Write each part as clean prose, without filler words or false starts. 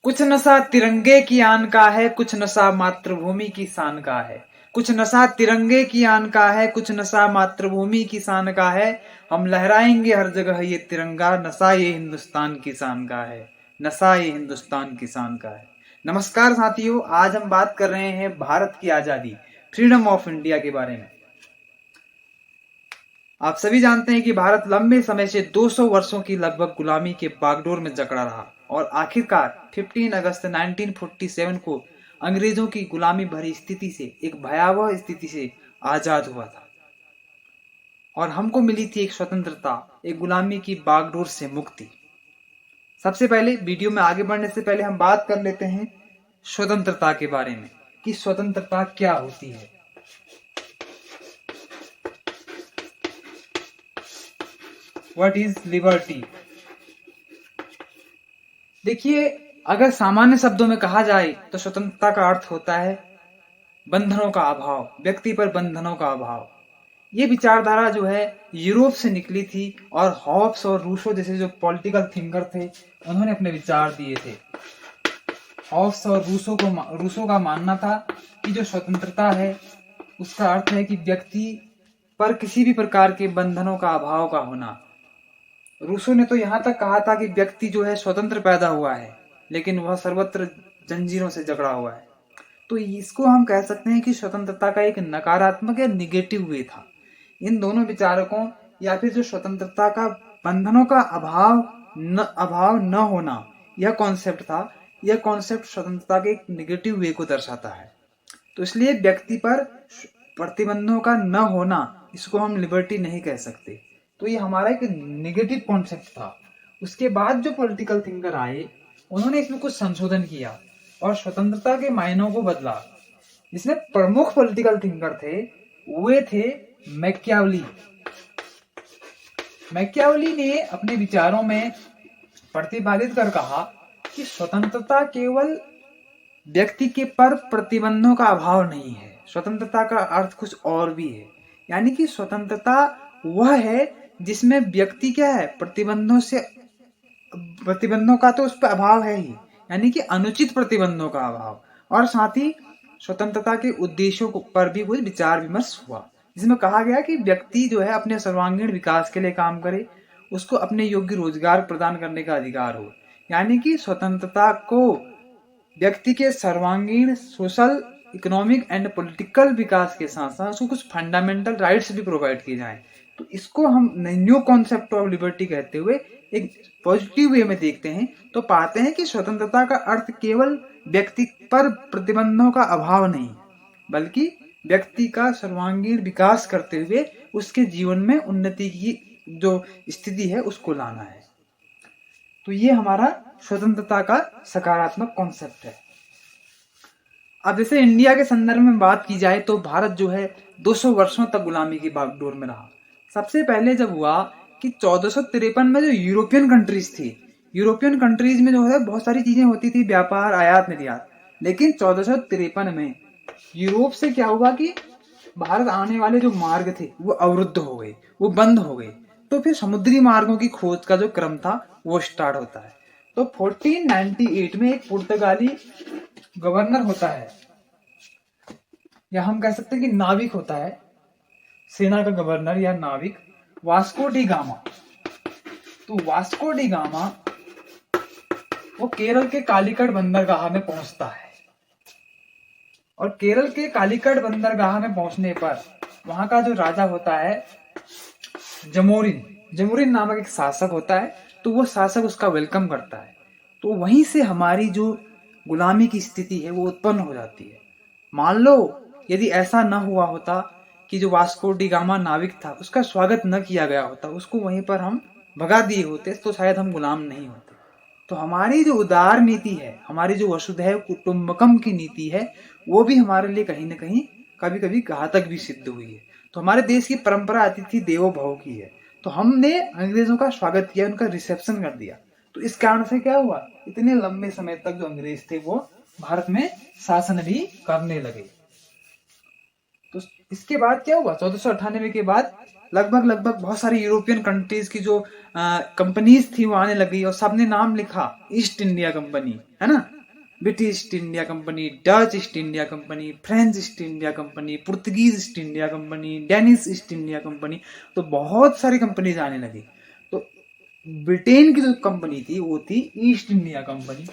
कुछ नशा तिरंगे की आन का है, कुछ नशा मातृभूमि की शान का है। कुछ नशा तिरंगे की आन का है, कुछ नशा मातृभूमि की शान का है। हम लहराएंगे हर जगह ये तिरंगा, नशा ये हिंदुस्तान की शान का है। नशा ये हिंदुस्तान की शान का है। नमस्कार साथियों, आज हम बात कर रहे हैं भारत की आजादी, फ्रीडम ऑफ इंडिया के बारे में। आप सभी जानते हैं कि भारत लंबे समय से 200 वर्षों की लगभग गुलामी के बागडोर में जकड़ा रहा और आखिरकार 15 अगस्त 1947 को अंग्रेजों की गुलामी भरी स्थिति से, एक भयावह स्थिति से आजाद हुआ था और हमको मिली थी एक स्वतंत्रता, एक गुलामी की बागडोर से मुक्ति। सबसे पहले वीडियो में आगे बढ़ने से पहले हम बात कर लेते हैं स्वतंत्रता के बारे में कि स्वतंत्रता क्या होती है। What is liberty? देखिए, अगर सामान्य शब्दों में कहा जाए तो स्वतंत्रता का अर्थ होता है बंधनों का अभाव, व्यक्ति पर बंधनों का अभाव। ये विचारधारा जो है यूरोप से निकली थी और हॉब्स और रूसो जैसे जो पॉलिटिकल थिंकर थे उन्होंने अपने विचार दिए थे। हॉब्स और रूसो का मानना था कि जो स्वतंत्रता है उसका अर्थ है कि व्यक्ति पर किसी भी प्रकार के बंधनों का अभाव का होना। रूसो ने तो यहां तक कहा था कि व्यक्ति जो है स्वतंत्र पैदा हुआ है लेकिन वह सर्वत्र जंजीरों से जकड़ा हुआ है। तो इसको हम कह सकते हैं कि स्वतंत्रता का एक नकारात्मक या निगेटिव वे था। इन दोनों विचारकों या फिर जो स्वतंत्रता का बंधनों का अभाव न होना यह कॉन्सेप्ट था, यह कॉन्सेप्ट स्वतंत्रता के एक निगेटिव वे को दर्शाता है। तो इसलिए व्यक्ति पर प्रतिबंधों का न होना, इसको हम लिबर्टी नहीं कह सकते। तो ये हमारा एक नेगेटिव कॉन्सेप्ट था। उसके बाद जो पॉलिटिकल थिंकर आए उन्होंने इसमें कुछ संशोधन किया और स्वतंत्रता के मायनों को बदला। इसमें प्रमुख पॉलिटिकल थिंकर थे, वे थे मैकियावेली। मैकियावेली ने अपने विचारों में प्रतिपादित कर कहा कि स्वतंत्रता केवल व्यक्ति के पर प्रतिबंधों का अभाव नहीं है, स्वतंत्रता का अर्थ कुछ और भी है। यानी कि स्वतंत्रता वह है जिसमें व्यक्ति क्या है, प्रतिबंधों का तो उस पर अभाव है ही, यानी कि अनुचित प्रतिबंधों का अभाव, और साथ ही स्वतंत्रता के उद्देश्यों पर भी कुछ विचार विमर्श हुआ, जिसमें कहा गया कि व्यक्ति जो है अपने सर्वांगीण विकास के लिए काम करे, उसको अपने योग्य रोजगार प्रदान करने का अधिकार हो। यानी कि स्वतंत्रता को व्यक्ति के सर्वांगीण सोशल, इकोनॉमिक एंड पॉलिटिकल विकास के साथ साथ उसको कुछ फंडामेंटल राइट्स भी प्रोवाइड किए जाएं। तो इसको हम न्यू कॉन्सेप्ट ऑफ लिबर्टी कहते हुए एक पॉजिटिव वे में देखते हैं, तो पाते हैं कि स्वतंत्रता का अर्थ केवल व्यक्ति पर प्रतिबंधों का अभाव नहीं, बल्कि व्यक्ति का सर्वांगीण विकास करते हुए उसके जीवन में उन्नति की जो स्थिति है उसको लाना है। तो ये हमारा स्वतंत्रता का सकारात्मक कॉन्सेप्ट है। अब जैसे इंडिया के संदर्भ में बात की जाए तो भारत जो है 200 वर्षों तक गुलामी की बागडोर में रहा। सबसे पहले जब हुआ कि 1453 में जो यूरोपियन कंट्रीज थी, यूरोपियन कंट्रीज में जो है बहुत सारी चीजें होती थी, व्यापार, आयात निर्यात, लेकिन 1453 में यूरोप से क्या हुआ कि भारत आने वाले जो मार्ग थे वो अवरुद्ध हो गए, वो बंद हो गए। तो फिर समुद्री मार्गों की खोज का जो क्रम था वो स्टार्ट होता है। तो 1498 में एक पुर्तगाली गवर्नर होता है, या हम कह सकते हैं कि नाविक होता है, सेना का गवर्नर या नाविक, वास्को डी गामा। तो वास्को डी गामा वो केरल के कालीकट बंदरगाह में पहुंचता है और केरल के कालीकट बंदरगाह में पहुंचने पर वहां का जो राजा होता है जमोरिन नामक एक शासक होता है। तो वो शासक उसका वेलकम करता है। तो वहीं से हमारी जो गुलामी की स्थिति है वो उत्पन्न हो जाती है। मान लो यदि ऐसा न हुआ होता कि जो वास्को डी गामा नाविक था उसका स्वागत न किया गया होता, उसको वहीं पर हम भगा दिए होते, तो शायद हम गुलाम नहीं होते। तो हमारी जो उदार नीति है, हमारी जो वसुधैव कुटुंबकम की नीति है, वो भी हमारे लिए कहीं ना कहीं कभी कभी घातक भी सिद्ध हुई है। तो हमारे देश की परंपरा अतिथि देवो भव की है। तो हमने अंग्रेजों का स्वागत किया, उनका रिसेप्शन कर दिया। तो इस कारण से क्या हुआ, इतने लंबे समय तक जो अंग्रेज थे वो भारत में शासन भी करने लगे। तो इसके बाद क्या हुआ, 1498 के बाद लगभग बहुत सारी यूरोपियन कंट्रीज की जो कंपनीज थी वो आने लगी और सबने नाम लिखा ईस्ट इंडिया कंपनी, है ना। British east India company, Dutch east India company, French east India company, Portuguese east India company, Danish east India company, तो बहुत सारी कंपनीज आने लगी। तो ब्रिटेन की जो कंपनी थी वो थी east India company.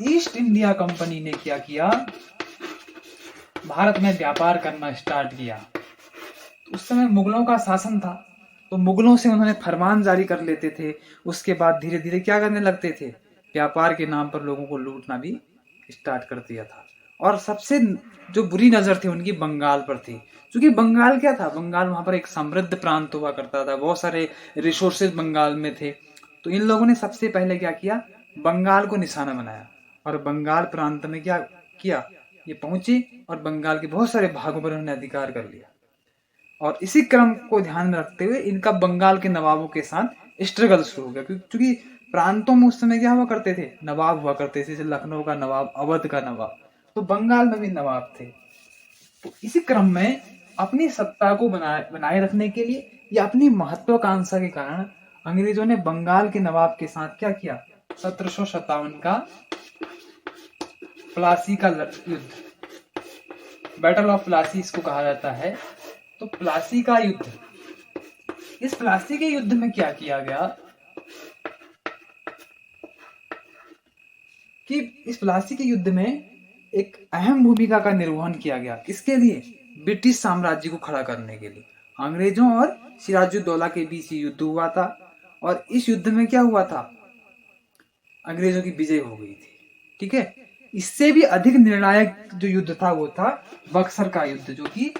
East India company ने क्या किया, भारत में व्यापार करना स्टार्ट किया। उस समय मुगलों का शासन था, तो मुगलों से उन्होंने फरमान जारी कर लेते थे। उसके बाद धीरे धीरे क्या करने लगते थे, व्यापार के नाम पर लोगों को लूटना भी स्टार्ट कर दिया था। और सबसे जो बुरी नजर थी उनकी बंगाल पर थी, क्योंकि बंगाल क्या था, बंगाल वहां पर एक समृद्ध प्रांत हुआ करता था, बहुत सारे रिसोर्सेज बंगाल में थे। तो इन लोगों ने सबसे पहले क्या किया, बंगाल को निशाना बनाया और बंगाल प्रांत में क्या किया, ये पहुंचे और बंगाल के बहुत सारे भागों पर उन्होंने अधिकार कर लिया। और इसी क्रम को ध्यान में रखते हुए इनका बंगाल के नवाबों के साथ स्ट्रगल शुरू हो गया, क्योंकि प्रांतों में उस समय क्या हुआ करते थे, नवाब हुआ करते थे, जैसे लखनऊ का नवाब, अवध का नवाब, तो बंगाल में भी नवाब थे। तो इसी क्रम में अपनी सत्ता को बनाए रखने के लिए या अपनी महत्वाकांक्षा के कारण अंग्रेजों ने बंगाल के नवाब के साथ क्या किया, 1757 का प्लासी का युद्ध, बैटल ऑफ प्लासी इसको कहा जाता है। तो प्लासी का युद्ध, इस प्लासी के युद्ध में क्या किया गया कि इस प्लासी के युद्ध में एक अहम भूमिका का निर्वहन किया गया। किसके लिए, ब्रिटिश साम्राज्य को खड़ा करने के लिए। अंग्रेजों और सिराजुद्दौला के बीच युद्ध हुआ था और इस युद्ध में क्या हुआ था, अंग्रेजों की विजय हो गई थी। ठीक है, इससे भी अधिक निर्णायक जो युद्ध था वो था बक्सर का युद्ध, जो कि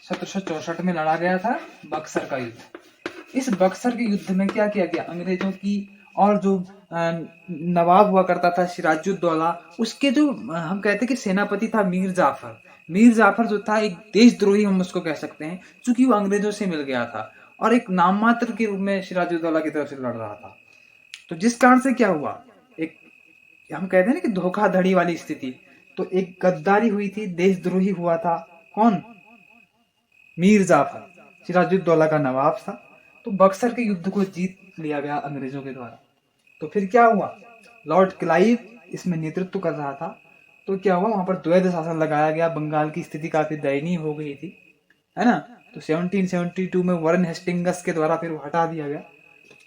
1764 में लड़ा गया था, बक्सर का युद्ध। इस बक्सर के युद्ध में क्या किया गया, अंग्रेजों की और जो नवाब हुआ करता था सिराजुद्दौला, उसके जो हम कहते कि सेनापति था मीर जाफर। मीर जाफर जो था एक देशद्रोही हम उसको कह सकते हैं, क्योंकि वो अंग्रेजों से मिल गया था और एक नाम मात्र के रूप में सिराजुद्दौला की तरफ से लड़ रहा था। तो जिस कारण से क्या हुआ, एक हम कहते हैं ना कि धोखाधड़ी वाली स्थिति, तो एक गद्दारी हुई थी, देशद्रोही हुआ था। कौन, मीर जाफर, सिराजुद्दौला का नवाब था। तो बक्सर के युद्ध को जीत लिया गया अंग्रेजों के द्वारा। तो फिर क्या हुआ, लॉर्ड क्लाइव इसमें नेतृत्व कर रहा था। तो क्या हुआ, वहां पर द्वैध शासन लगाया गया, बंगाल की स्थिति काफी दयनीय हो गई थी, है ना। तो 1772 में वॉरेन हेस्टिंग्स के द्वारा फिर वो हटा दिया गया।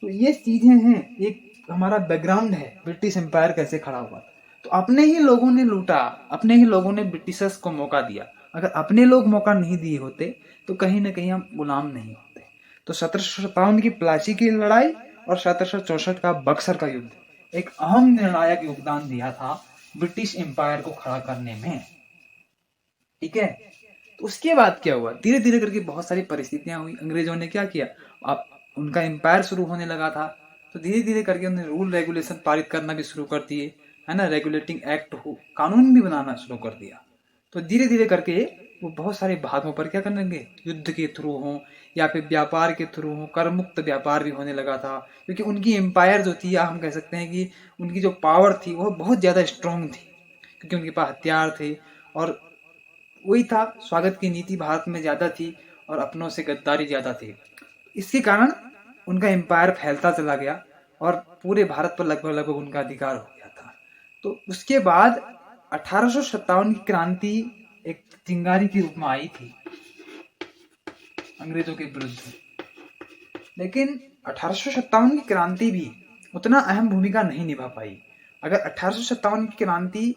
तो ये चीजें हैं, एक हमारा बैकग्राउंड है, ब्रिटिश एम्पायर कैसे खड़ा हुआ। तो अपने ही लोगों ने लूटा, अपने ही लोगों ने ब्रिटिशर्स को मौका दिया। अगर अपने लोग मौका नहीं दिए होते तो कहीं ना कहीं हम गुलाम नहीं होते। तो 1757 की प्लासी की लड़ाई और 1764 का बक्सर का युद्ध एक अहम निर्णायक योगदान दिया था ब्रिटिश एम्पायर को खड़ा करने में। ठीक है, तो उसके बाद क्या हुआ, धीरे धीरे करके बहुत सारी परिस्थितियां हुई। अंग्रेजों ने क्या किया, अब उनका एम्पायर शुरू होने लगा था, तो धीरे धीरे करके उन्होंने रूल रेगुलेशन पारित करना भी शुरू कर दिए, है ना, रेगुलेटिंग एक्ट हो, कानून भी बनाना शुरू कर दिया। तो धीरे धीरे करके वो बहुत सारे भागों पर क्या करने लगे, युद्ध के थ्रू हो या फिर व्यापार के थ्रू हो, कर मुक्त व्यापार भी होने लगा था, क्योंकि उनकी एम्पायर जो थी, या हम कह सकते हैं कि उनकी जो पावर थी वो बहुत ज्यादा स्ट्रांग थी, क्योंकि उनके पास हथियार थे। और वही था, स्वागत की नीति भारत में ज्यादा थी और अपनों से गद्दारी ज्यादा थी। इसके कारण उनका एम्पायर फैलता चला गया और पूरे भारत पर लगभग लगभग उनका अधिकार हो गया था। तो उसके बाद 1857 की क्रांति एक चिंगारी के रूप में आई थी अंग्रेजों के विरुद्ध, लेकिन 1857 की क्रांति भी उतना अहम भूमिका नहीं निभा पाई। अगर 1857 की क्रांति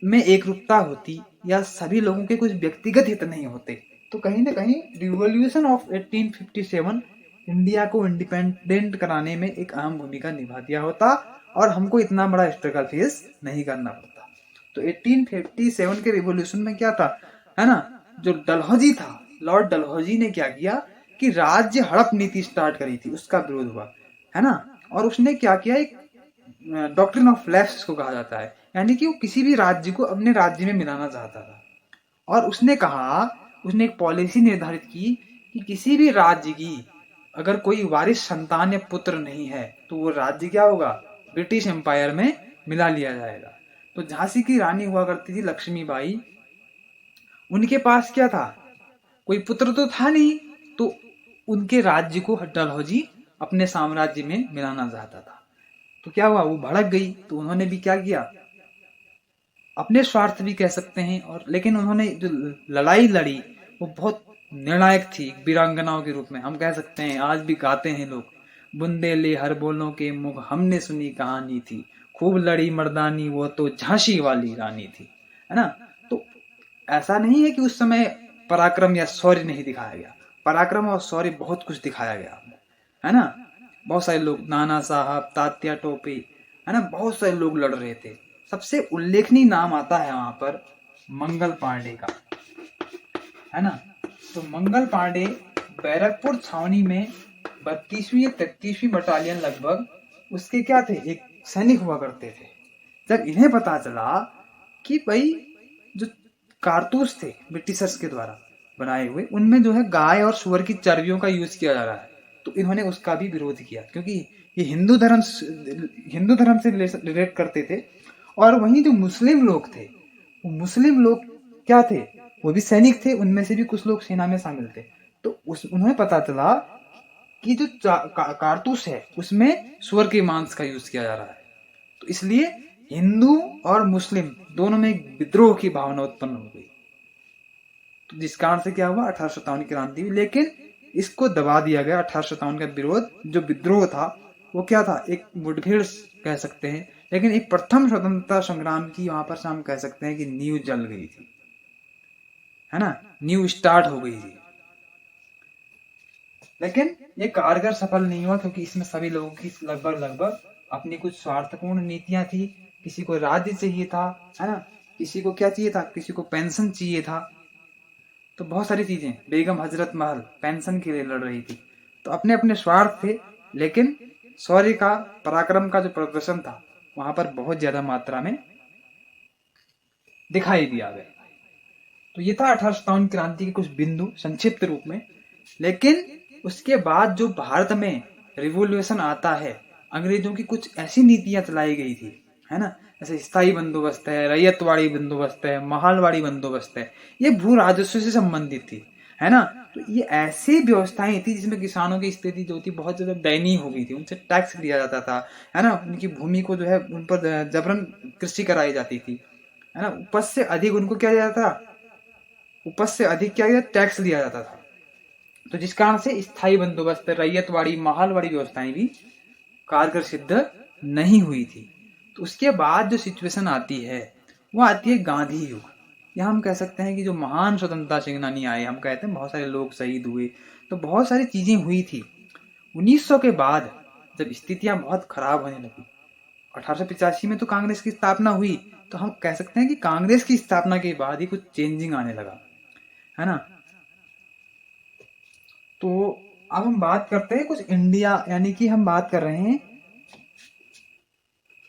में एकरूपता होती या सभी लोगों के कुछ व्यक्तिगत हित नहीं होते, तो कहीं ना कहीं रिवॉल्यूशन ऑफ 1857 इंडिया को इंडिपेंडेंट कराने में एक अहम भूमिका निभा दिया होता और हमको इतना बड़ा स्ट्रगल फेस नहीं करना पड़ता। तो 1857 के रिवॉल्यूशन में क्या था, है ना, जो डलहौजी था, लॉर्ड डलहौजी ने क्या किया कि राज्य हड़प नीति स्टार्ट करी थी, उसका विरोध हुआ, है ना। और उसने क्या किया, एक डॉक्ट्रिन ऑफ लैप्स को कहा जाता है, यानी कि वो किसी भी राज्य को अपने राज्य में मिलाना चाहता था। और उसने कहा, उसने एक पॉलिसी निर्धारित की कि किसी भी राज्य की अगर कोई वारिस संतान या पुत्र नहीं है तो वो राज्य क्या होगा, ब्रिटिश एम्पायर में मिला लिया जाएगा। तो झांसी की रानी हुआ करती थी लक्ष्मीबाई, उनके पास क्या था, कोई पुत्र तो था नहीं, तो उनके राज्य को डलहौजी अपने साम्राज्य में मिलाना चाहता था। तो क्या हुआ, वो भड़क गई। तो उन्होंने भी क्या किया, अपने स्वार्थ भी कह सकते हैं, और लेकिन उन्होंने जो लड़ाई लड़ी वो बहुत निर्णायक थी। वीरांगनाओं के रूप में हम कह सकते हैं, आज भी गाते हैं लोग, बुंदेली हर बोलों के मुख हमने सुनी कहानी थी, खूब लड़ी मर्दानी वो तो झांसी वाली रानी थी, है ना। तो ऐसा नहीं है कि उस समय पराक्रम या शौर्य नहीं दिखाया गया, पराक्रम और शौर्य बहुत कुछ दिखाया गया, है ना। बहुत सारे लोग, नाना साहब, तात्या टोपे, है ना, बहुत सारे लोग लड़ रहे थे। सबसे उल्लेखनीय नाम आता है वहां पर मंगल पांडे का, है ना। तो मंगल पांडे बैरकपुर छावनी में 32वीं या 33वीं बटालियन लगभग उसके क्या थे, एक सैनिक हुआ करते थे। जब इन्हें पता चला कि भाई जो कारतूस थे ब्रिटिशर्स के द्वारा बनाए हुए, उनमें जो है गाय और सुअर की चर्बियों का यूज किया जा रहा है, तो इन्होंने उसका भी विरोध किया, क्योंकि ये हिंदू धर्म से रिलेट करते थे। और वहीं जो मुस्लिम लोग थे, वो मुस्लिम लोग क्या थे, वो भी सैनिक थे, उनमें से भी कुछ लोग सेना में शामिल थे। तो उन्हें पता चला कि जो कारतूस है उसमें सुअर के मांस का यूज किया जा रहा है, तो इसलिए हिंदू और मुस्लिम दोनों में एक विद्रोह की भावना उत्पन्न हो गई। तो जिस कारण से क्या हुआ, 1857 की क्रांति हुई, लेकिन इसको दबा दिया गया। 1857 का विरोध, जो विद्रोह था वो क्या था, एक मुठभेड़ कह सकते हैं, लेकिन एक प्रथम स्वतंत्रता संग्राम की वहां पर हम कह सकते हैं कि नींव जल गई थी, है ना, नींव स्टार्ट हो गई थी। लेकिन ये कारगर सफल नहीं हुआ, क्योंकि इसमें सभी लोगों की लगभग अपनी कुछ स्वार्थपूर्ण नीतियां थी। किसी को राज्य चाहिए था, है ना, किसी को क्या चाहिए था, किसी को पेंशन चाहिए था, तो बहुत सारी चीजें। बेगम हजरत महल पेंशन के लिए लड़ रही थी, तो अपने अपने स्वार्थ थे। लेकिन शौर्य का, पराक्रम का जो प्रदर्शन था वहां पर बहुत ज्यादा मात्रा में दिखाई दिया गया। तो ये था 1857 क्रांति के कुछ बिंदु संक्षिप्त रूप में। लेकिन उसके बाद जो भारत में रिवॉल्यूशन आता है, अंग्रेजों की कुछ ऐसी नीतियां चलाई गई थी, है ना, जैसे स्थायी बंदोबस्त है, रैयतवाड़ी बंदोबस्त है, महालवाड़ी बंदोबस्त है, ये भू राजस्व से संबंधित थी, है ना। तो ये ऐसी व्यवस्थाएं थी जिसमें किसानों की स्थिति जो थी बहुत ज्यादा दयनीय हो गई थी। उनसे टैक्स लिया जाता था, है ना, उनकी भूमि को जो है उन पर जबरन कृषि कराई जाती थी, है ना, उपज से अधिक उनको क्या जाता था, उपज से अधिक क्या टैक्स लिया जाता था। तो जिस कारण से स्थायी बंदोबस्त, रैयतवाड़ी, महालवाड़ी व्यवस्थाएं भी कारगर सिद्ध नहीं हुई थी। तो उसके बाद जो सिचुएशन आती है वो आती है गांधी युग। या हम कह सकते हैं कि जो महान स्वतंत्रता सेनानी आए, हम कहते हैं बहुत सारे लोग शहीद हुए, तो बहुत सारी चीजें हुई थी। 1900 के बाद जब स्थितियां बहुत खराब होने लगी, 1885 में तो कांग्रेस की स्थापना हुई, तो हम कह सकते हैं कि कांग्रेस की स्थापना के बाद ही कुछ चेंजिंग आने लगा, है ना। तो अब हम बात करते हैं कुछ इंडिया, यानी कि हम बात कर रहे हैं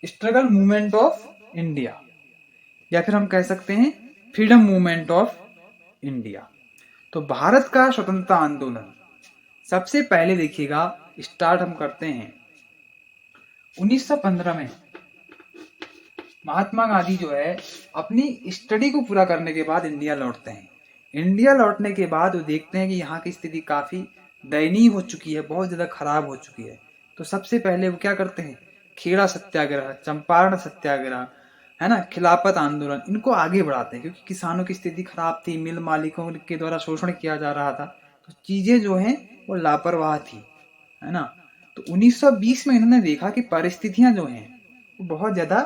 स्ट्रगल मूवमेंट ऑफ इंडिया, या फिर हम कह सकते हैं फ्रीडम मूवमेंट ऑफ इंडिया। तो भारत का स्वतंत्रता आंदोलन सबसे पहले देखिएगा स्टार्ट हम करते हैं 1915 में। महात्मा गांधी जो है अपनी स्टडी को पूरा करने के बाद इंडिया लौटते हैं। इंडिया लौटने के बाद वो देखते हैं कि यहाँ की स्थिति काफी दयनीय हो चुकी है, बहुत ज्यादा खराब हो चुकी है। तो सबसे पहले वो क्या करते हैं, खेड़ा सत्याग्रह, चंपारण सत्याग्रह, है ना, खिलाफत आंदोलन, इनको आगे बढ़ाते हैं, क्योंकि किसानों की स्थिति खराब थी, मिल मालिकों के द्वारा शोषण किया जा रहा था, तो चीजें जो हैं वो लापरवाह थी, है ना। तो 1920 में इन्होंने देखा कि परिस्थितियां जो हैं वो बहुत ज्यादा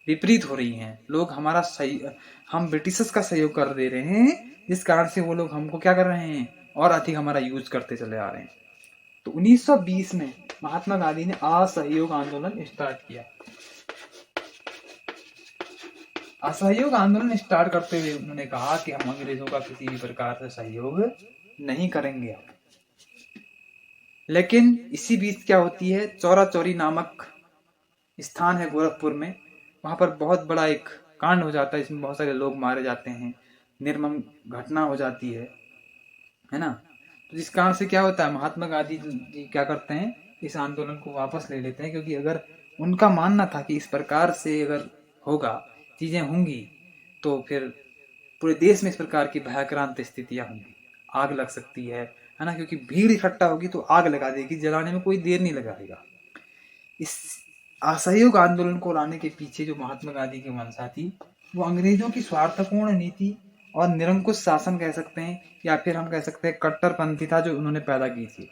विपरीत हो रही हैं। लोग हमारा सही, हम ब्रिटिशर्स का सहयोग कर दे रहे हैं, जिस कारण से वो लोग हमको क्या कर रहे हैं, और अधिक हमारा यूज करते चले आ रहे हैं। तो 1920 में महात्मा गांधी ने असहयोग आंदोलन स्टार्ट किया। असहयोग आंदोलन स्टार्ट करते हुए उन्होंने कहा कि हम अंग्रेजों का किसी भी प्रकार से सहयोग नहीं करेंगे। लेकिन इसी बीच क्या होती है, चौरा चौरी नामक स्थान है गोरखपुर में, वहां पर बहुत बड़ा एक कांड हो जाता है, इसमें बहुत सारे लोग मारे जाते हैं, निर्मम घटना हो जाती है ना। तो जिस कारण से क्या होता है, महात्मा गांधी जी क्या करते हैं, इस आंदोलन को वापस ले लेते हैं, क्योंकि अगर उनका मानना था कि इस प्रकार से अगर होगा, चीजें होंगी, तो फिर पूरे देश में इस प्रकार की भयाक्रांत स्थितियां होंगी, आग लग सकती है ना, क्योंकि भीड़ इकट्ठा होगी तो आग लगा देगी, जलाने में कोई देर नहीं लगाएगा। इस असहयोग आंदोलन को लाने के पीछे जो महात्मा गांधी की मंशा थी, वो अंग्रेजों की स्वार्थपूर्ण नीति और निरंकुश शासन कह सकते हैं, या फिर हम कह सकते हैं कट्टरपंथी था जो उन्होंने पैदा की थी,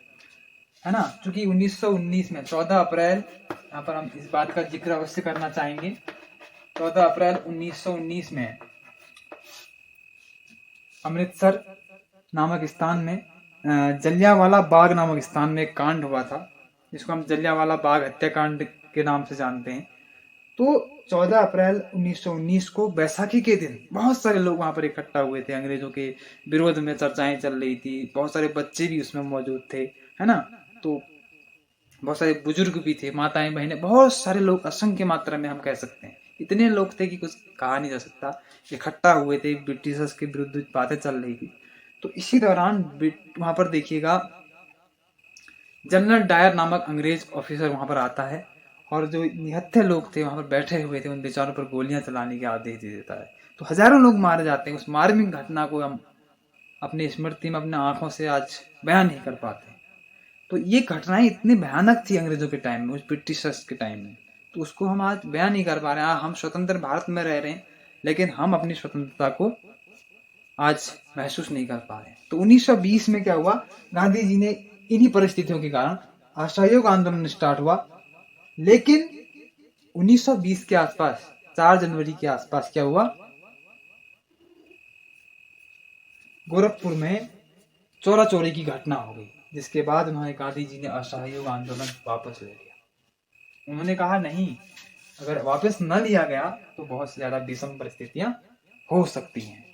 है ना। क्योंकि 1919 में 14 अप्रैल, यहाँ पर हम इस बात का जिक्र अवश्य करना चाहेंगे, 14 अप्रैल 1919 में अमृतसर नामक स्थान में जलियांवाला बाग नामक स्थान में एक कांड हुआ था, जिसको हम जलियांवाला बाग हत्याकांड के नाम से जानते हैं। तो 14 अप्रैल 1919 को बैसाखी के दिन बहुत सारे लोग वहां पर इकट्ठा हुए थे। अंग्रेजों के विरोध में चर्चाएं चल रही थी, बहुत सारे बच्चे भी उसमें मौजूद थे, है ना। तो बहुत सारे बुजुर्ग भी थे, माताएं बहनें, बहुत सारे लोग, असंख्य मात्रा में हम कह सकते हैं, इतने लोग थे कि कुछ कहा नहीं जा सकता, इकट्ठा हुए थे, ब्रिटिशर्स के विरुद्ध बातें चल रही थी। तो इसी दौरान वहां पर देखिएगा जनरल डायर नामक अंग्रेज ऑफिसर वहां पर आता है, और जो निहत्थे लोग थे वहां पर बैठे हुए थे, उन बेचारों पर गोलियां चलाने के आदेश दे देता है। तो हजारों लोग मारे जाते हैं। उस मार्मिक घटना को हम अपनी स्मृति में, अपने आंखों से आज बयान नहीं कर पाते। तो ये घटनाएं इतनी भयानक थी अंग्रेजों के टाइम में, उस ब्रिटिशर्स के टाइम में, तो उसको हम आज बयान नहीं कर पा रहे हैं। हम स्वतंत्र भारत में रह रहे हैं, लेकिन हम अपनी स्वतंत्रता को आज महसूस नहीं कर पा रहे हैं। तो 1920 में क्या हुआ, गांधी जी ने इन्हीं परिस्थितियों के कारण असहयोग आंदोलन स्टार्ट हुआ। लेकिन 1920 के आसपास, 4 जनवरी के आसपास क्या हुआ, गोरखपुर में चोरा चोरी की घटना हो गई, जिसके बाद उन्होंने, गांधी जी ने असहयोग आंदोलन वापस ले लिया। उन्होंने कहा नहीं, अगर वापस न लिया गया तो बहुत ज्यादा विषम परिस्थितियां हो सकती हैं।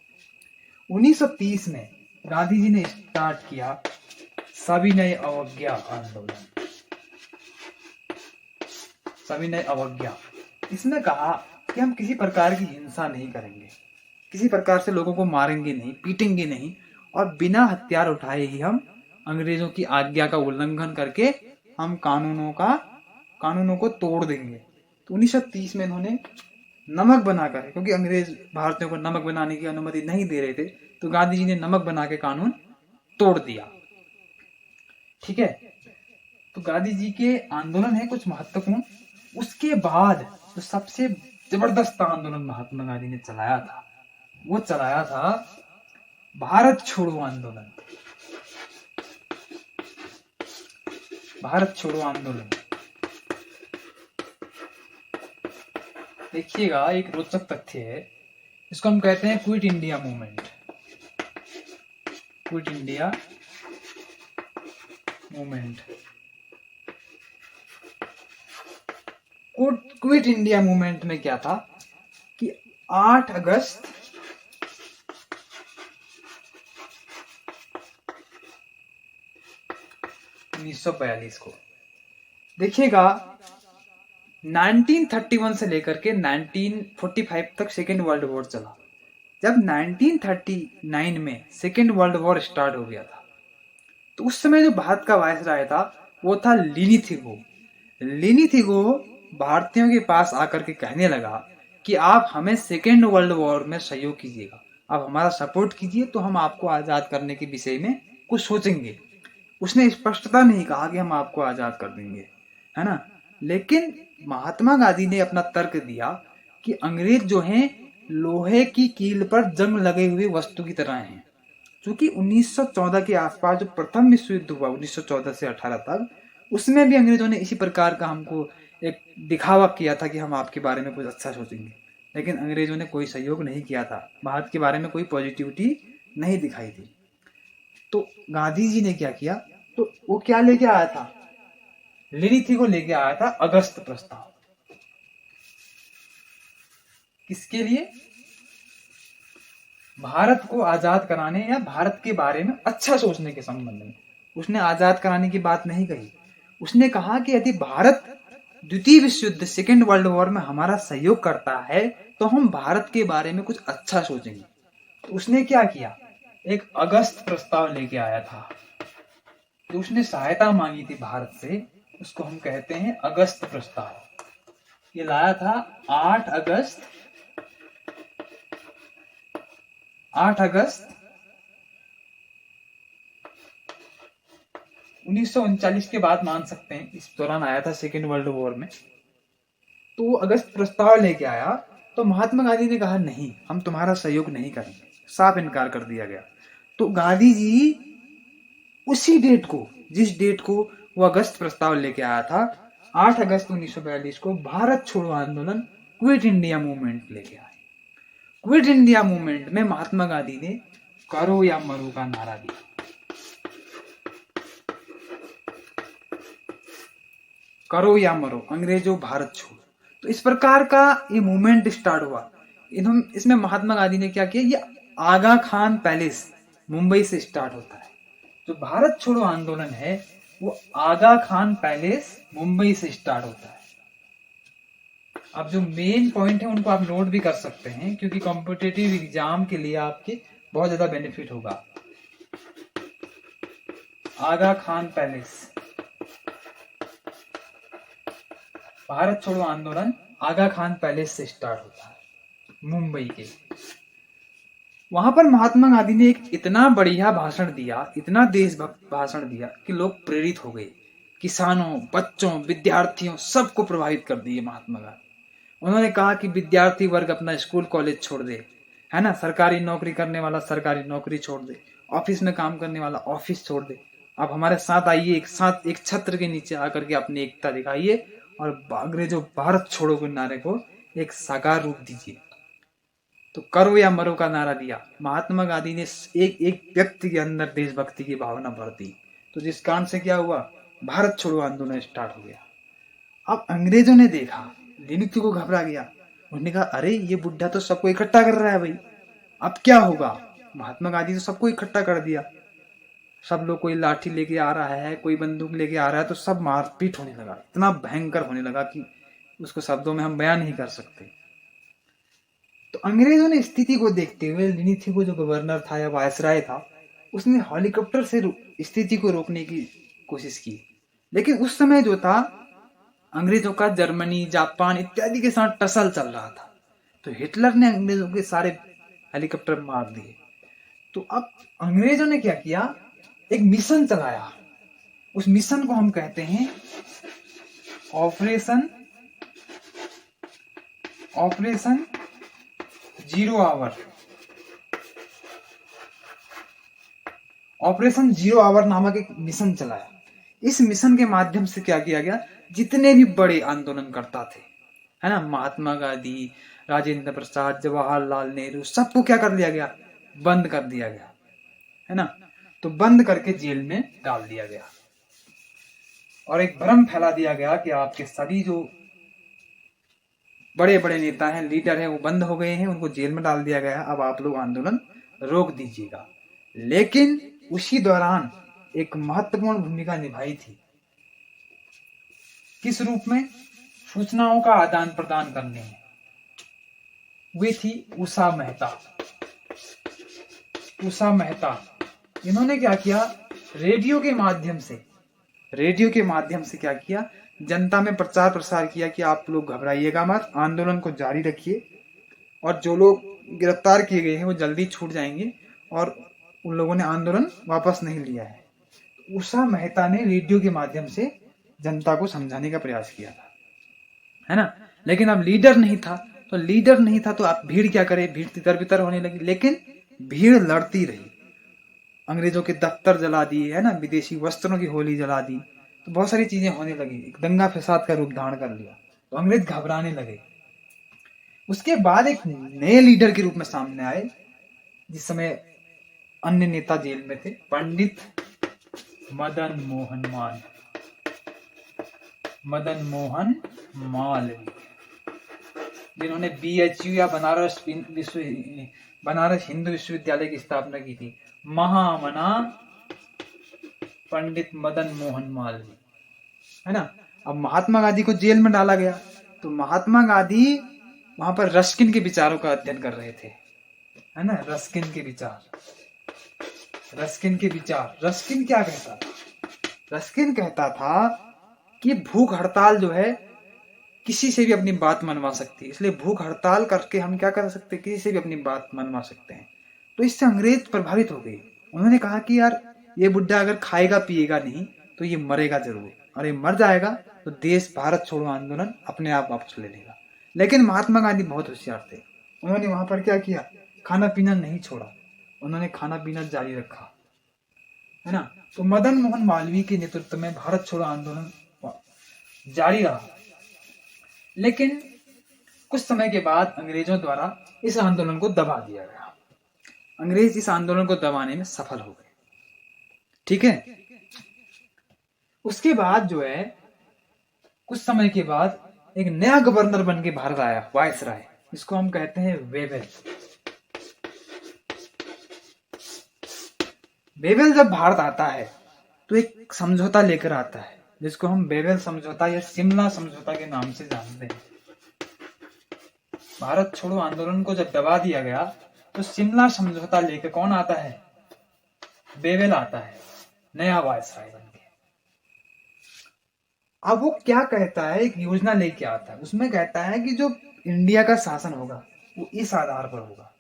1930 में गांधी जी ने स्टार्ट किया सविनय अवज्ञा आंदोलन। सविनय अवज्ञा, इसने कहा कि हम किसी प्रकार की हिंसा नहीं करेंगे, किसी प्रकार से लोगों को मारेंगे नहीं, पीटेंगे नहीं, और बिना हथियार उठाए ही हम अंग्रेजों की आज्ञा का उल्लंघन करके हम कानूनों को तोड़ देंगे। तो 1930 में इन्होंने नमक बनाकर, क्योंकि अंग्रेज भारतीयों को नमक बनाने की अनुमति नहीं दे रहे थे, तो गांधी जी ने नमक बना के कानून तोड़ दिया। ठीक है, तो गांधी जी के आंदोलन है कुछ महत्वपूर्ण। उसके बाद जो सबसे जबरदस्त आंदोलन महात्मा गांधी ने चलाया था, वो चलाया था भारत छोड़ो आंदोलन। भारत छोड़ो आंदोलन, देखिएगा एक रोचक तथ्य है, इसको हम कहते हैं quit India movement. Quit India movement, quit India movement में क्या था कि 8 अगस्त 1942 को, देखिएगा 1931 से लेकर के 1945 तक सेकेंड वर्ल्ड वॉर चला। जब 1939 में सेकेंड वर्ल्ड वॉर स्टार्ट हो गया था, तो उस समय जो भारत का वायसराय था वो था लिनी थिगो। लिनी थिगो भारतीयों के पास आकर के कहने लगा कि आप हमें सेकेंड वर्ल्ड वॉर में सहयोग कीजिएगा, आप हमारा सपोर्ट कीजिए, तो हम आपको आजाद करने के विषय में कुछ सोचेंगे। उसने स्पष्टता नहीं कहा कि हम आपको आजाद कर देंगे, है ना। लेकिन महात्मा गांधी ने अपना तर्क दिया कि अंग्रेज जो हैं लोहे की कील पर जंग लगे हुए वस्तु की तरह हैं। क्योंकि 1914 के आसपास जो प्रथम विश्व युद्ध हुआ 1914 से 18 तक, उसमें भी अंग्रेजों ने इसी प्रकार का हमको एक दिखावा किया था कि हम आपके बारे में कुछ अच्छा सोचेंगे, लेकिन अंग्रेजों ने कोई सहयोग नहीं किया था, भारत के बारे में कोई पॉजिटिविटी नहीं दिखाई थी। तो गांधी जी ने क्या किया, तो वो क्या लेके आया था, लिनी थिगो लेके आया था अगस्त प्रस्ताव। किसके लिए, भारत को आजाद कराने या भारत के बारे में अच्छा सोचने के संबंध में। उसने आजाद कराने की बात नहीं कही, उसने कहा कि यदि भारत द्वितीय विश्व युद्ध सेकेंड वर्ल्ड वॉर में हमारा सहयोग करता है तो हम भारत के बारे में कुछ अच्छा सोचेंगे। तो उसने क्या किया, एक अगस्त प्रस्ताव लेके आया था। तो उसने सहायता मांगी थी भारत से, उसको हम कहते हैं अगस्त प्रस्ताव। ये लाया था 8 अगस्त 1939 के बाद मान सकते हैं, इस दौरान आया था सेकेंड वर्ल्ड वॉर में। तो वो अगस्त प्रस्ताव लेके आया, तो महात्मा गांधी ने कहा नहीं, हम तुम्हारा सहयोग नहीं करेंगे, साफ इनकार कर दिया गया। तो गांधी जी उसी डेट को, जिस डेट को वो अगस्त प्रस्ताव लेके आया था, 8 अगस्त 1942 को भारत छोड़ो आंदोलन, क्विट इंडिया मूवमेंट लेके आए। क्विट इंडिया मूवमेंट में महात्मा गांधी ने करो या मरो का नारा दिया। करो या मरो, अंग्रेजों भारत छोड़ो। तो इस प्रकार का ये मूवमेंट स्टार्ट हुआ। इसमें महात्मा गांधी ने क्या किया, ये आगा खान पैलेस मुंबई से स्टार्ट होता है। जो भारत छोड़ो आंदोलन है वो आगा खान पैलेस मुंबई से स्टार्ट होता है। अब जो मेन पॉइंट है उनको आप नोट भी कर सकते हैं, क्योंकि कॉम्पिटिटिव एग्जाम के लिए आपके बहुत ज्यादा बेनिफिट होगा। आगा खान पैलेस, भारत छोड़ो आंदोलन आगा खान पैलेस से स्टार्ट होता है मुंबई के। वहां पर महात्मा गांधी ने एक इतना बढ़िया भाषण दिया, इतना देशभक्त भाषण दिया कि लोग प्रेरित हो गए। किसानों, बच्चों, विद्यार्थियों सबको प्रभावित कर दिए महात्मा गांधी। उन्होंने कहा कि विद्यार्थी वर्ग अपना स्कूल कॉलेज छोड़ दे, है ना, सरकारी नौकरी करने वाला सरकारी नौकरी छोड़ दे, ऑफिस में काम करने वाला ऑफिस छोड़ दे, आप हमारे साथ आइए, एक साथ एक छत्र के नीचे आकर के अपनी एकता दिखाइए और अंग्रेजों भारत छोड़ो के नारे को एक साकार रूप दीजिए। तो करो या मरो का नारा दिया। महात्मा गांधी ने एक एक व्यक्ति के अंदर देशभक्ति की भावना भर दी। तो जिस कारण से क्या हुआ, भारत छोड़ो आंदोलन स्टार्ट हो गया। अब अंग्रेजों ने देखा, लिनिथी को घबरा गया। उन्होंने कहा अरे ये बुढ़ा तो सबको इकट्ठा कर रहा है भाई, अब क्या होगा। महात्मा गांधी तो सबको इकट्ठा कर दिया, सब लोग, कोई लाठी लेके आ रहा है, कोई बंदूक लेके आ रहा है, तो सब मारपीट होने लगा। इतना भयंकर होने लगा कि उसको शब्दों में हम बयान नहीं कर सकते। तो अंग्रेजों ने स्थिति को देखते हुए लिनिथी को, जो गवर्नर था या वायसराय था, उसने हेलीकॉप्टर से स्थिति को रोकने की कोशिश की। लेकिन उस समय जो था अंग्रेजों का जर्मनी, जापान इत्यादि के साथ टसल चल रहा था। तो हिटलर ने अंग्रेजों के सारे हेलीकॉप्टर मार दिए। तो अब अंग्रेजों ने क्या किया, एक मिशन चलाया। उस मिशन को हम कहते हैं operation zero hour. Operation zero hour नामक एक मिशन चलाया। इस मिशन के माध्यम से क्या किया गया, जितने भी बड़े आंदोलन करता थे, है ना, महात्मा गांधी, राजेंद्र प्रसाद, जवाहरलाल नेहरू, सबको क्या कर दिया गया, बंद कर दिया गया, है ना। तो बंद करके जेल में डाल दिया गया और एक भ्रम फैला दिया गया कि आपके सभी जो बड़े बड़े नेता हैं, लीडर हैं, वो बंद हो गए हैं, उनको जेल में डाल दिया गया, अब आप लोग आंदोलन रोक दीजिएगा। लेकिन उसी दौरान एक महत्वपूर्ण भूमिका निभाई थी। किस रूप में, सूचनाओं का आदान प्रदान करने में। वे थी उषा मेहता। उषा मेहता, इन्होंने क्या किया, रेडियो के माध्यम से क्या किया, जनता में प्रचार प्रसार किया कि आप लोग घबराइएगा मत, आंदोलन को जारी रखिए और जो लोग गिरफ्तार किए गए हैं वो जल्दी छूट जाएंगे, और उन लोगों ने आंदोलन वापस नहीं लिया है। उषा मेहता ने रेडियो के माध्यम से जनता को समझाने का प्रयास किया था, है ना। लेकिन अब लीडर नहीं था, तो आप भीड़ क्या करे, भीड़ तितर बितर होने लगी। लेकिन भीड़ लड़ती रही, अंग्रेजों के दफ्तर जला दिए, है ना, विदेशी वस्त्रों की होली जला दी, तो बहुत सारी चीजें होने लगी, एक दंगा फसाद का रूप धारण कर लिया। तो अंग्रेज घबराने लगे। उसके बाद एक नए लीडर के रूप में सामने आए, जिस समय अन्य नेता जेल में थे, पंडित मदन मोहन मालवीय, जिन्होंने BHU या बनारस हिंदू विश्वविद्यालय की स्थापना की थी। महामना पंडित मदन मोहन मालवीय, है ना। अब महात्मा गांधी को जेल में डाला गया, तो महात्मा गांधी वहां पर रस्किन के विचारों का अध्ययन कर रहे थे, है ना। रस्किन के विचार। रस्किन क्या कहता था, रस्किन कहता था कि भूख हड़ताल जो है किसी से भी अपनी बात मनवा सकती है, इसलिए भूख हड़ताल करके हम क्या कर सकते हैं, किसी से भी अपनी बात मनवा सकते हैं। तो इससे अंग्रेज प्रभावित हो गए। उन्होंने कहा कि यार ये बुड्ढा अगर खाएगा पिएगा नहीं तो ये मरेगा जरूर, और ये मर जाएगा तो देश भारत छोड़ो आंदोलन अपने आप वापस ले लेगा। लेकिन महात्मा गांधी बहुत होशियार थे। उन्होंने वहां पर क्या किया, खाना पीना नहीं छोड़ा, उन्होंने खाना पीना जारी रखा, है ना। तो मदन मोहन मालवीय के नेतृत्व में भारत छोड़ो आंदोलन जारी रहा। लेकिन कुछ समय के बाद अंग्रेजों द्वारा इस आंदोलन को दबा दिया गया। अंग्रेज इस आंदोलन को दबाने में सफल हो गए, ठीक है। उसके बाद जो है, कुछ समय के बाद एक नया गवर्नर बन के भारत आया, वायसराय, जिसको हम कहते हैं वेवेल। वेवेल जब भारत आता है तो एक समझौता लेकर आता है, जिसको हम वेवेल समझौता या शिमला समझौता के नाम से जानते हैं। भारत छोड़ो आंदोलन को जब दबा दिया गया तो शिमला समझौता लेकर कौन आता है, वेवेल आता है, नया वायसराय बन के। अब वो क्या कहता है, एक योजना लेके आता है। उसमें कहता है कि जो इंडिया का शासन होगा वो इस आधार पर होगा।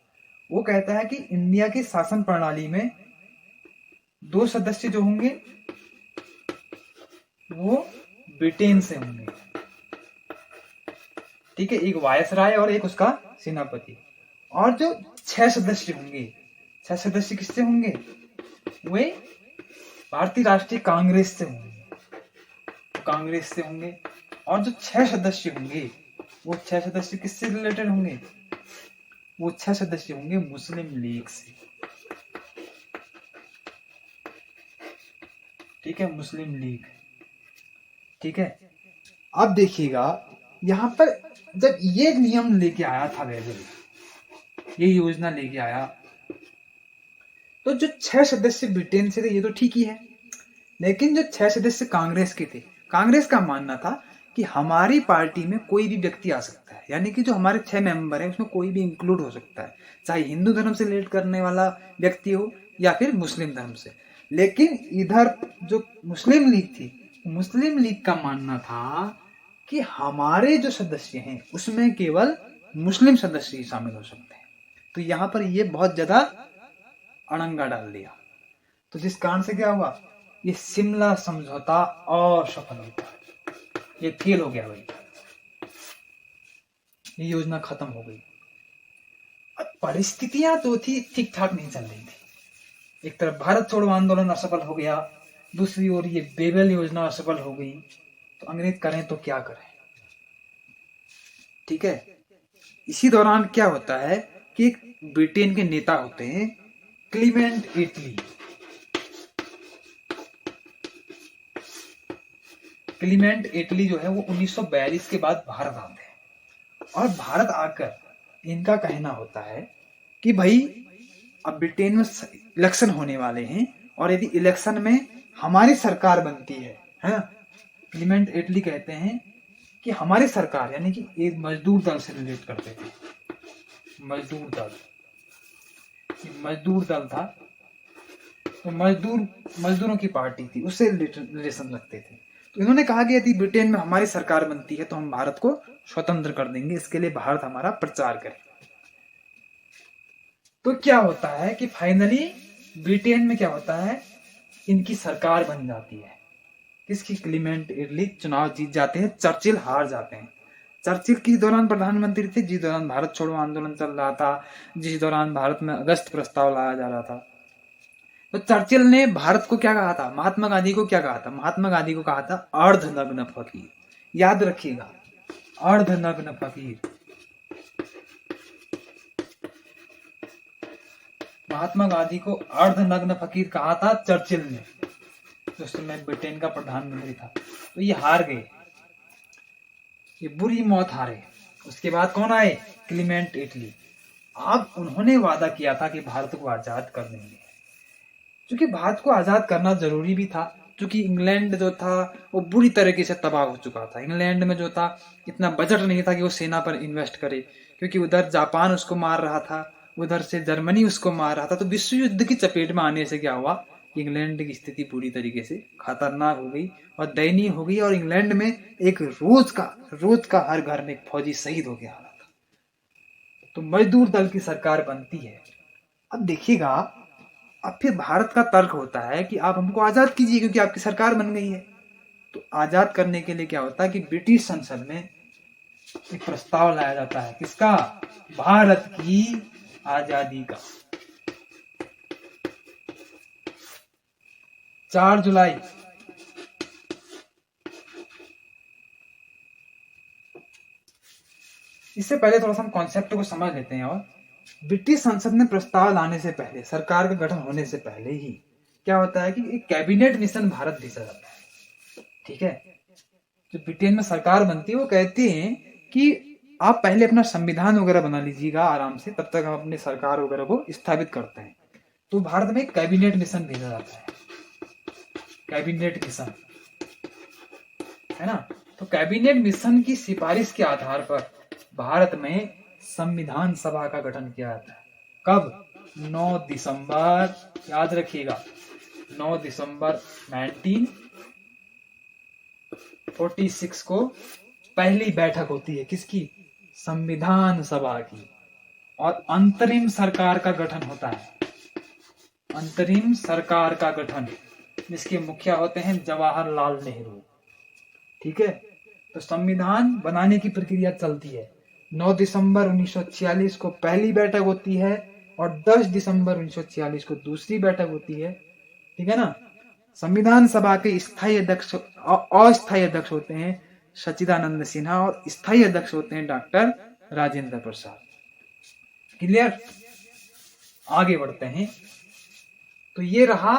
वो कहता है कि इंडिया की शासन प्रणाली में 2 सदस्य जो होंगे वो ब्रिटेन से होंगे, ठीक है, एक वायसराय और एक उसका सेनापति। और जो 6 सदस्य होंगे, 6 सदस्य किससे होंगे, वे भारतीय राष्ट्रीय कांग्रेस से होंगे, कांग्रेस से होंगे। और जो 6 सदस्य होंगे वो 6 सदस्य किससे रिलेटेड होंगे, वो 6 सदस्य होंगे मुस्लिम लीग से, ठीक है, मुस्लिम लीग, ठीक है। अब देखिएगा यहां पर जब ये नियम लेके आया था वेवेल, ये योजना लेके आया, तो जो 6 सदस्य ब्रिटेन से थे ये तो ठीक ही है। लेकिन जो 6 सदस्य कांग्रेस के थे, कांग्रेस का मानना था कि हमारी पार्टी में कोई भी व्यक्ति आ सकता है, यानी कि जो हमारे 6 मेंबर है उसमें कोई भी इंक्लूड हो सकता है, चाहे हिंदू धर्म से रिलेट करने वाला व्यक्ति हो या फिर मुस्लिम धर्म से। लेकिन इधर जो मुस्लिम लीग थी, मुस्लिम लीग का मानना था कि हमारे जो सदस्य हैं उसमें केवल मुस्लिम सदस्य ही शामिल हो सकते हैं। तो यहाँ पर ये बहुत ज्यादा अड़ंगा डाल दिया। तो जिस कारण से क्या हुआ, ये शिमला समझौता असफल होता, ये फेल हो गया भाई, ये योजना खत्म हो गई। अब परिस्थितियां तो थी ठीक ठाक नहीं चल रही थी। एक तरफ भारत छोड़ो आंदोलन असफल हो गया, दूसरी ओर ये वेवेल योजना असफल हो गई। तो अंग्रेज करें तो क्या करें, ठीक है। इसी दौरान क्या होता है कि ब्रिटेन के नेता होते हैं क्लीमेंट एटली। क्लीमेंट एटली जो है वो 1942 के बाद भारत आते हैं, और भारत आकर इनका कहना होता है कि भाई अब ब्रिटेन में इलेक्शन होने वाले हैं, और यदि इलेक्शन में हमारी सरकार बनती है ना, क्लीमेंट एटली कहते हैं कि हमारी सरकार, यानी कि एक मजदूर दल से रिलेट करते थे, मजदूर दल, मजदूर दल था तो मजदूरों की पार्टी थी, उससे रिलेशन रखते थे। तो इन्होंने कहा कि यदि ब्रिटेन में हमारी सरकार बनती है तो हम भारत को स्वतंत्र कर देंगे, इसके लिए भारत हमारा प्रचार करे। तो क्या होता है कि फाइनली ब्रिटेन में क्या होता है, इनकी सरकार बन जाती है। किसकी, क्लीमेंट एटली चुनाव जीत जाते हैं, चर्चिल हार जाते हैं। चर्चिल किस दौरान प्रधानमंत्री थे, जिस दौरान भारत छोड़ो आंदोलन चल रहा था, जिस दौरान भारत में अगस्त प्रस्ताव लाया जा रहा था। तो चर्चिल ने भारत को क्या कहा था, महात्मा गांधी को क्या कहा था, महात्मा गांधी को कहा था अर्धनग्न फकीर। याद रखिएगा, अर्धनग्न फकीर। महात्मा गांधी को अर्धनग्न फकीर कहा था चर्चिल ने, जो समय ब्रिटेन का प्रधानमंत्री था। तो ये हार गए, ये बुरी मौत हारे। उसके बाद कौन आए, क्लीमेंट एटली। अब उन्होंने वादा किया था कि भारत को आजाद कर देंगे, क्योंकि भारत को आजाद करना जरूरी भी था, क्योंकि इंग्लैंड जो था वो बुरी तरीके से तबाह हो चुका था। इंग्लैंड में जो था इतना बजट नहीं था कि वो सेना पर इन्वेस्ट करे, क्योंकि उधर जापान उसको मार रहा था, उधर से जर्मनी उसको मार रहा था। तो विश्व युद्ध की चपेट में आने से क्या हुआ, इंग्लैंड की स्थिति पूरी तरीके से खतरनाक हो गई और दयनीय हो गई, और इंग्लैंड में एक रोज का हर घर में एक फौजी शहीद हो गया था। तो मजदूर दल की सरकार बनती है। अब देखिएगा, अब फिर भारत का तर्क होता है कि आप हमको आजाद कीजिए क्योंकि आपकी सरकार बन गई है। तो आजाद करने के लिए क्या होता है कि ब्रिटिश संसद में एक प्रस्ताव लाया जाता है, किसका? भारत की आजादी का। 4 जुलाई इससे पहले थोड़ा सा हम कॉन्सेप्ट को समझ लेते हैं। और ब्रिटिश संसद में प्रस्ताव लाने से पहले, सरकार का गठन होने से पहले ही क्या होता है कि एक कैबिनेट मिशन भारत भेजा जाता है। ठीक है, जो ब्रिटेन में सरकार बनती है वो कहती है कि आप पहले अपना संविधान वगैरह बना लीजिएगा आराम से, तब तक हम अपनी सरकार वगैरह को स्थापित करते हैं। तो भारत में एक कैबिनेट मिशन भेजा जाता है, कैबिनेट मिशन, है ना। तो कैबिनेट मिशन की सिफारिश के आधार पर भारत में संविधान सभा का गठन किया जाता है। कब? 9 दिसंबर, याद रखिएगा, 9 दिसंबर 1946 को पहली बैठक होती है, किसकी? संविधान सभा की। और अंतरिम सरकार का गठन होता है, अंतरिम सरकार का गठन, जिसके मुखिया होते हैं जवाहरलाल नेहरू। ठीक है, तो संविधान बनाने की प्रक्रिया चलती है। 9 दिसंबर 1946 को पहली बैठक होती है और 10 दिसंबर 1946 को दूसरी बैठक होती है। ठीक है ना। संविधान सभा के स्थायी अध्यक्ष, अस्थायी अध्यक्ष होते हैं सच्चिदानंद सिन्हा और स्थायी अध्यक्ष होते हैं डॉक्टर राजेंद्र प्रसाद। क्लियर? आगे बढ़ते हैं। तो ये रहा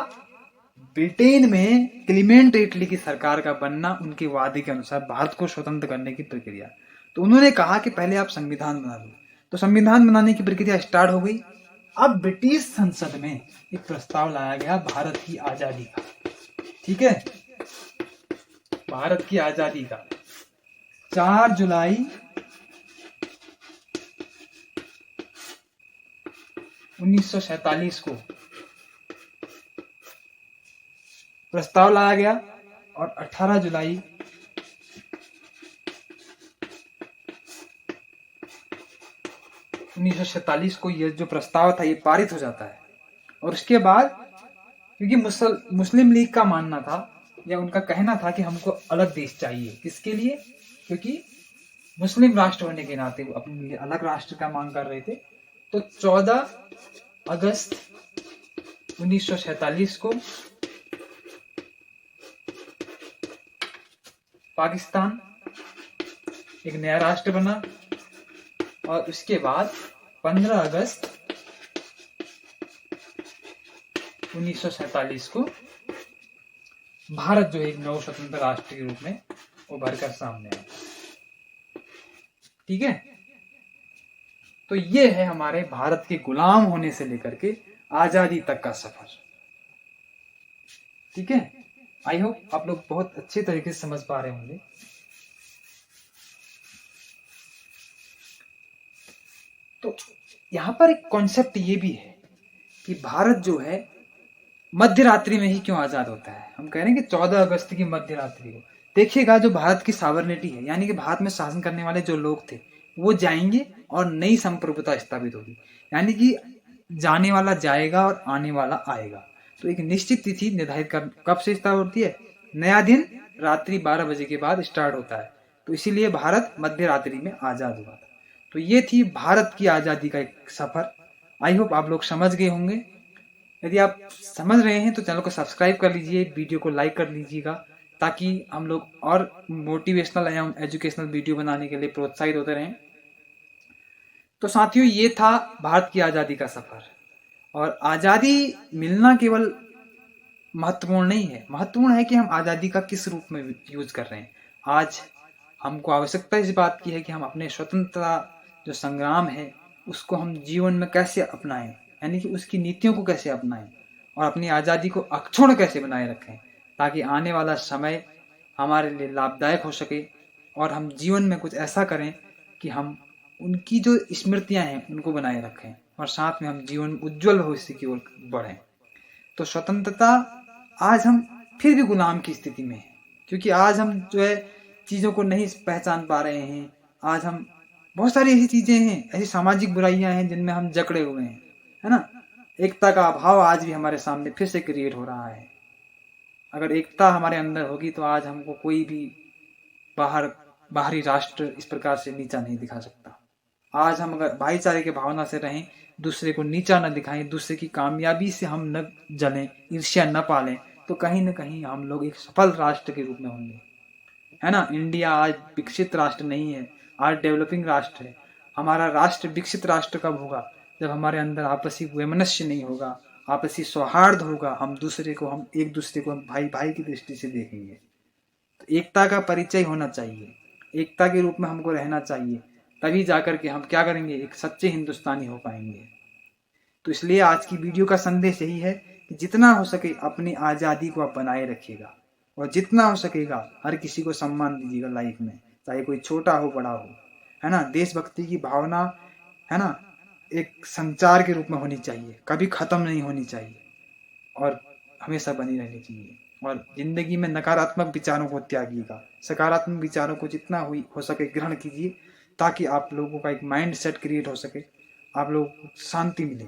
ब्रिटेन में क्लीमेंट एटली की सरकार का बनना, उनके वादे के अनुसार भारत को स्वतंत्र करने की प्रक्रिया। तो उन्होंने कहा कि पहले आप संविधान बना लो, तो संविधान बनाने की प्रक्रिया स्टार्ट हो गई। अब ब्रिटिश संसद में एक प्रस्ताव लाया गया भारत की आजादी का। ठीक है, भारत की आजादी का 4 जुलाई 1947 को प्रस्ताव लाया गया और 18 जुलाई 1947 को ये जो प्रस्ताव था ये पारित हो जाता है। और उसके बाद क्योंकि मुस्लिम लीग का मानना था या उनका कहना था कि हमको अलग देश चाहिए, किसके लिए? क्योंकि मुस्लिम राष्ट्र होने के नाते वो अपने लिए अलग राष्ट्र का मांग कर रहे थे। तो 14 अगस्त 1947 को पाकिस्तान एक नया राष्ट्र बना और उसके बाद 15 अगस्त 1947 को भारत जो एक नव स्वतंत्र राष्ट्र के रूप में उभर कर सामने आया। ठीक है, तो ये है हमारे भारत के गुलाम होने से लेकर के आजादी तक का सफर। ठीक है, आई होप आप लोग बहुत अच्छे तरीके से समझ पा रहे होंगे। तो यहां पर एक कॉन्सेप्ट ये भी है कि भारत जो है मध्य रात्रि में ही क्यों आजाद होता है। हम कह रहे हैं कि 14 अगस्त की मध्य रात्रि को देखिएगा, जो भारत की साबरनेटी है, यानी कि भारत में शासन करने वाले जो लोग थे वो जाएंगे और नई संप्रभुता स्थापित होगी। यानी कि जाने वाला जाएगा और आने वाला आएगा। तो एक निश्चित तिथि निर्धारित कर कब से स्टार्ट होती है? नया दिन रात्रि 12 बजे के बाद स्टार्ट होता है। तो इसीलिए भारत मध्य रात्रि में आजाद हुआ था। तो ये थी भारत की आजादी का एक सफर। आई होप आप लोग समझ गए होंगे। यदि आप समझ रहे हैं तो चैनल को सब्सक्राइब कर लीजिए, वीडियो को लाइक कर लीजिएगा, ताकि हम लोग और मोटिवेशनल एवं एजुकेशनल वीडियो बनाने के लिए प्रोत्साहित होते रहें। तो साथियों, ये था भारत की आज़ादी का सफर। और आज़ादी मिलना केवल महत्वपूर्ण नहीं है, महत्वपूर्ण है कि हम आज़ादी का किस रूप में यूज कर रहे हैं। आज हमको आवश्यकता इस बात की है कि हम अपने स्वतंत्रता जो संग्राम है उसको हम जीवन में कैसे अपनाएं, यानी कि उसकी नीतियों को कैसे अपनाएं और अपनी आज़ादी को अक्षुण्ण कैसे बनाए रखें, ताकि आने वाला समय हमारे लिए लाभदायक हो सके और हम जीवन में कुछ ऐसा करें कि हम उनकी जो स्मृतियां हैं उनको बनाए रखें और साथ में हम जीवन उज्जवल भविष्य की ओर बढ़ें। तो स्वतंत्रता, आज हम फिर भी गुलाम की स्थिति में हैं, क्योंकि आज हम जो है चीज़ों को नहीं पहचान पा रहे हैं। आज हम बहुत सारी ऐसी चीज़ें हैं, ऐसी सामाजिक बुराइयां हैं जिनमें हम जकड़े हुए हैं, है ना। एकता का अभाव आज भी हमारे सामने फिर से क्रिएट हो रहा है। अगर एकता हमारे अंदर होगी तो आज हमको कोई भी बाहरी राष्ट्र इस प्रकार से नीचा नहीं दिखा सकता। आज हम अगर भाईचारे के भावना से रहें, दूसरे को नीचा न दिखाएं, दूसरे की कामयाबी से हम न जलें, ईर्ष्या न पालें, तो कहीं न कहीं हम लोग एक सफल राष्ट्र के रूप में होंगे, है ना। इंडिया आज विकसित राष्ट्र नहीं है, आज डेवलपिंग राष्ट्र है। हमारा राष्ट्र विकसित राष्ट्र कब होगा? जब हमारे अंदर आपसी वैमनस्य नहीं होगा, आपसी सौहार्द होगा, हम एक दूसरे को भाई भाई की दृष्टि से देखेंगे। तो एकता का परिचय होना चाहिए, एकता के रूप में हमको रहना चाहिए, तभी जाकर के हम क्या करेंगे, एक सच्चे हिंदुस्तानी हो पाएंगे। तो इसलिए आज की वीडियो का संदेश यही है कि जितना हो सके अपनी आज़ादी को आप बनाए रखिएगा, और जितना हो सकेगा हर किसी को सम्मान दीजिएगा लाइफ में, चाहे कोई छोटा हो बड़ा हो, है ना। देशभक्ति की भावना, है ना, एक संचार के रूप में होनी चाहिए, कभी खत्म नहीं होनी चाहिए और हमेशा बनी रहनी चाहिए। और जिंदगी में नकारात्मक विचारों को त्यागिएगा, सकारात्मक विचारों को जितना हो सके ग्रहण कीजिए, ताकि आप लोगों का एक माइंड सेट क्रिएट हो सके, आप लोगों को शांति मिले,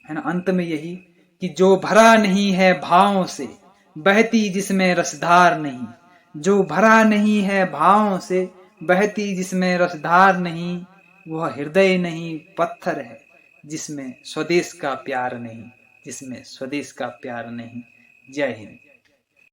है ना। अंत में यही कि जो भरा नहीं है भावों से, बहती जिसमें रसधार नहीं, जो भरा नहीं है भावों से, बहती जिसमें रसधार नहीं, वह हृदय नहीं पत्थर है जिसमें स्वदेश का प्यार नहीं, जिसमें स्वदेश का प्यार नहीं। जय हिंद।